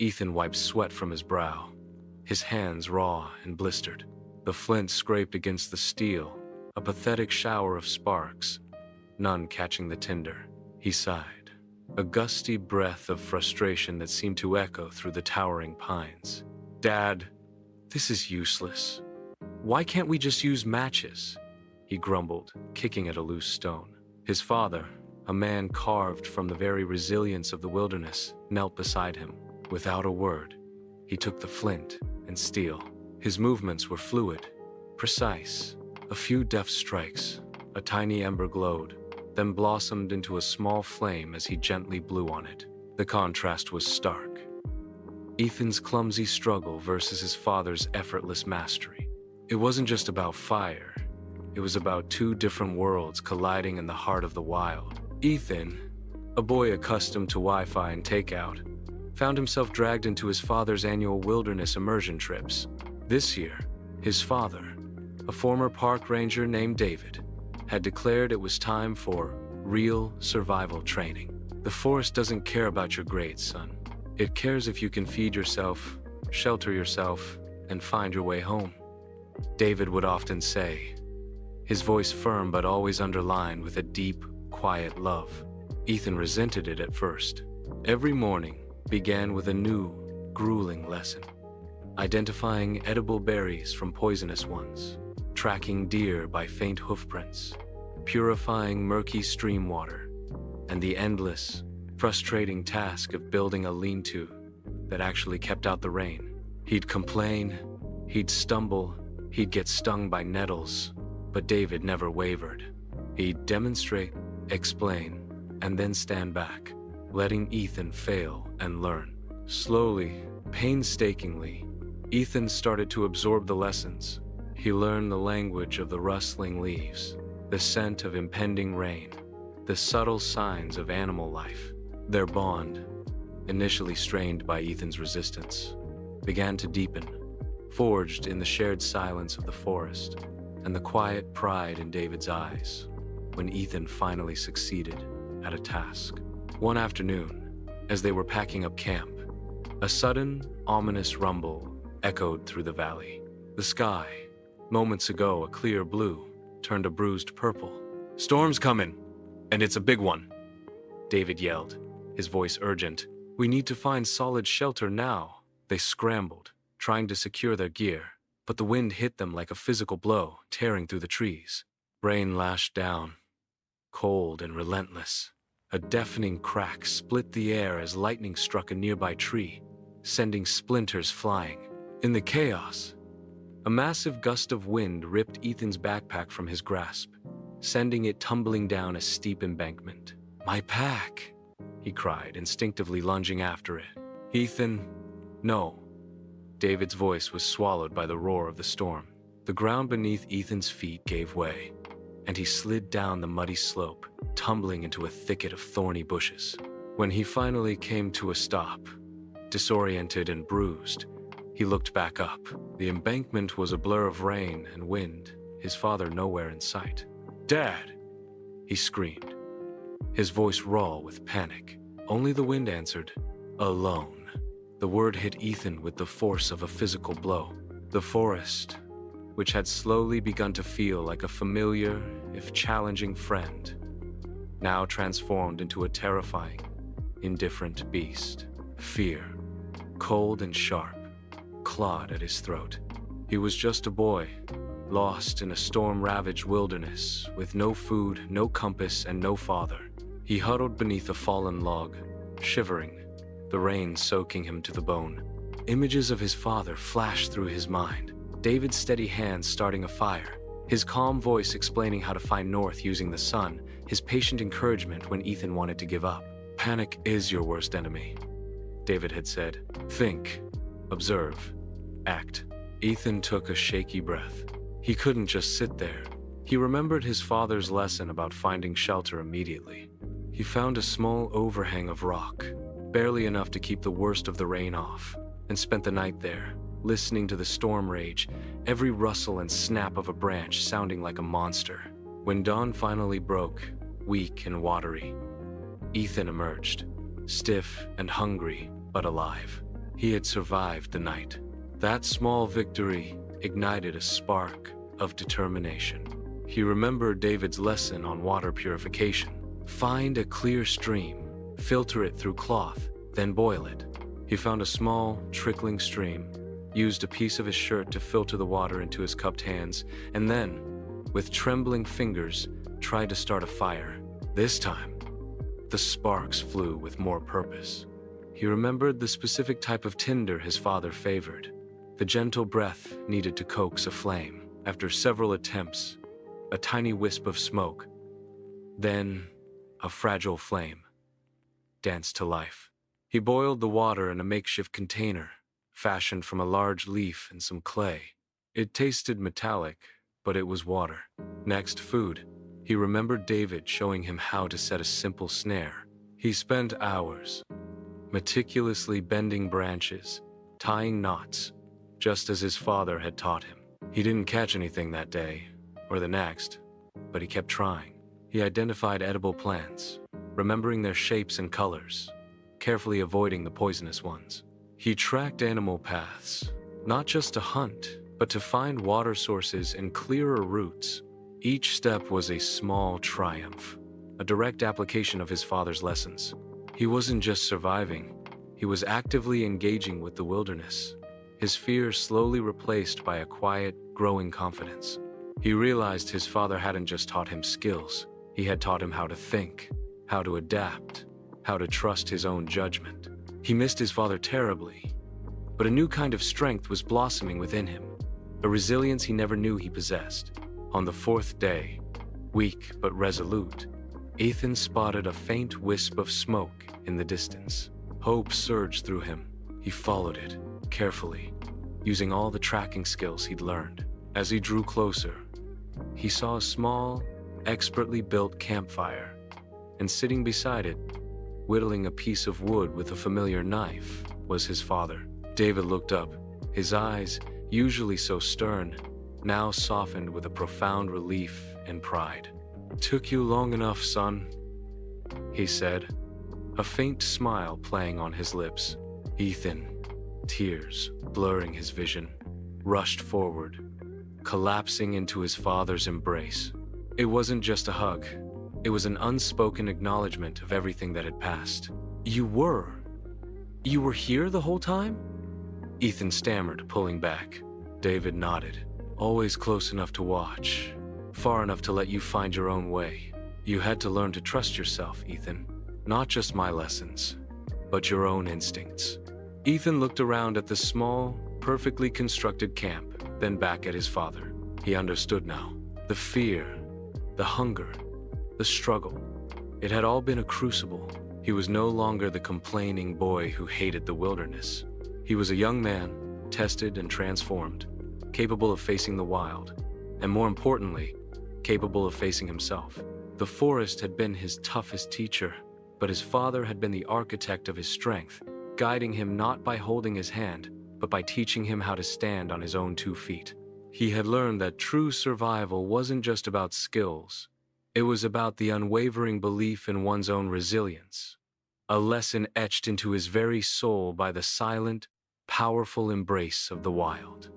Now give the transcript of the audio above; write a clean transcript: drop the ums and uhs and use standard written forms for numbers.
Ethan wiped sweat from his brow, his hands raw and blistered. The flint scraped against the steel, a pathetic shower of sparks, none catching the tinder. He sighed, a gusty breath of frustration that seemed to echo through the towering pines. "Dad, this is useless. Why can't we just use matches?" he grumbled, kicking at a loose stone. His father, a man carved from the very resilience of the wilderness, knelt beside him. Without a word, he took the flint and steel. His movements were fluid, precise. A few deft strikes, a tiny ember glowed, then blossomed into a small flame as he gently blew on it. The contrast was stark. Ethan's clumsy struggle versus his father's effortless mastery. It wasn't just about fire. It was about two different worlds colliding in the heart of the wild. Ethan, a boy accustomed to Wi-Fi and takeout, found himself dragged into his father's annual wilderness immersion trips. This year, his father, a former park ranger named David, had declared it was time for real survival training. The forest doesn't care about your grades, son. It cares if you can feed yourself, shelter yourself, and find your way home, David would often say, his voice firm but always underlined with a deep, quiet love. Ethan resented it at first. Every morning began with a new, grueling lesson. Identifying edible berries from poisonous ones, tracking deer by faint hoofprints, purifying murky stream water, and the endless, frustrating task of building a lean-to that actually kept out the rain. He'd complain, he'd stumble, he'd get stung by nettles, but David never wavered. He'd demonstrate, explain, and then stand back, letting Ethan fail and learn. Slowly, painstakingly, Ethan started to absorb the lessons. He learned the language of the rustling leaves, the scent of impending rain, the subtle signs of animal life. Their bond, initially strained by Ethan's resistance, began to deepen, forged in the shared silence of the forest and the quiet pride in David's eyes when Ethan finally succeeded at a task. One afternoon, as they were packing up camp, a sudden, ominous rumble echoed through the valley. The sky, moments ago a clear blue, turned a bruised purple. "Storm's coming, and it's a big one," David yelled, his voice urgent. "We need to find solid shelter now." They scrambled, trying to secure their gear, but the wind hit them like a physical blow, tearing through the trees. Rain lashed down, cold and relentless. A deafening crack split the air as lightning struck a nearby tree, sending splinters flying. In the chaos, a massive gust of wind ripped Ethan's backpack from his grasp, sending it tumbling down a steep embankment. "My pack!" he cried, instinctively lunging after it. "Ethan, no." David's voice was swallowed by the roar of the storm. The ground beneath Ethan's feet gave way, and he slid down the muddy slope, tumbling into a thicket of thorny bushes. When he finally came to a stop, disoriented and bruised, he looked back up. The embankment was a blur of rain and wind, his father nowhere in sight. "Dad!" he screamed, his voice raw with panic. Only the wind answered, "Alone." The word hit Ethan with the force of a physical blow. The forest, which had slowly begun to feel like a familiar, if challenging friend, now transformed into a terrifying, indifferent beast. Fear, cold and sharp, clawed at his throat. He was just a boy, lost in a storm-ravaged wilderness, with no food, no compass, and no father. He huddled beneath a fallen log, shivering, the rain soaking him to the bone. Images of his father flashed through his mind. David's steady hands starting a fire, his calm voice explaining how to find north using the sun, his patient encouragement when Ethan wanted to give up. "Panic is your worst enemy," David had said. "Think, observe, act." Ethan took a shaky breath. He couldn't just sit there. He remembered his father's lesson about finding shelter immediately. He found a small overhang of rock, barely enough to keep the worst of the rain off, and spent the night there, listening to the storm rage, every rustle and snap of a branch sounding like a monster. When dawn finally broke, weak and watery, Ethan emerged, stiff and hungry, but alive. He had survived the night. That small victory ignited a spark of determination. He remembered David's lesson on water purification. Find a clear stream, filter it through cloth, then boil it. He found a small, trickling stream, used a piece of his shirt to filter the water into his cupped hands, and then, with trembling fingers, tried to start a fire. This time, the sparks flew with more purpose. He remembered the specific type of tinder his father favored, the gentle breath needed to coax a flame. After several attempts, a tiny wisp of smoke, then a fragile flame, danced to life. He boiled the water in a makeshift container, fashioned from a large leaf and some clay. It tasted metallic, but it was water. Next, food. He remembered David showing him how to set a simple snare. He spent hours, meticulously bending branches, tying knots, just as his father had taught him. He didn't catch anything that day, or the next, but he kept trying. He identified edible plants, remembering their shapes and colors, carefully avoiding the poisonous ones. He tracked animal paths, not just to hunt, but to find water sources and clearer routes. Each step was a small triumph, a direct application of his father's lessons. He wasn't just surviving, he was actively engaging with the wilderness, his fear slowly replaced by a quiet, growing confidence. He realized his father hadn't just taught him skills, he had taught him how to think, how to adapt, how to trust his own judgment. He missed his father terribly, but a new kind of strength was blossoming within him, a resilience he never knew he possessed. On the fourth day, weak but resolute, Ethan spotted a faint wisp of smoke in the distance. Hope surged through him. He followed it, carefully, using all the tracking skills he'd learned. As he drew closer, he saw a small, expertly built campfire, and sitting beside it, whittling a piece of wood with a familiar knife, was his father. David looked up, his eyes, usually so stern, now softened with a profound relief and pride. "Took you long enough, son," he said, a faint smile playing on his lips. Ethan, tears blurring his vision, rushed forward, collapsing into his father's embrace. It wasn't just a hug. It was an unspoken acknowledgement of everything that had passed. You were here the whole time?" Ethan stammered, pulling back. David nodded. "Always close enough to watch, far enough to let you find your own way. You had to learn to trust yourself, Ethan. Not just my lessons, but your own instincts." Ethan looked around at the small, perfectly constructed camp, then back at his father. He understood now. The fear, the hunger, the struggle. It had all been a crucible. He was no longer the complaining boy who hated the wilderness. He was a young man, tested and transformed, capable of facing the wild, and more importantly, capable of facing himself. The forest had been his toughest teacher, but his father had been the architect of his strength, guiding him not by holding his hand, but by teaching him how to stand on his own 2 feet. He had learned that true survival wasn't just about skills. It was about the unwavering belief in one's own resilience, a lesson etched into his very soul by the silent, powerful embrace of the wild.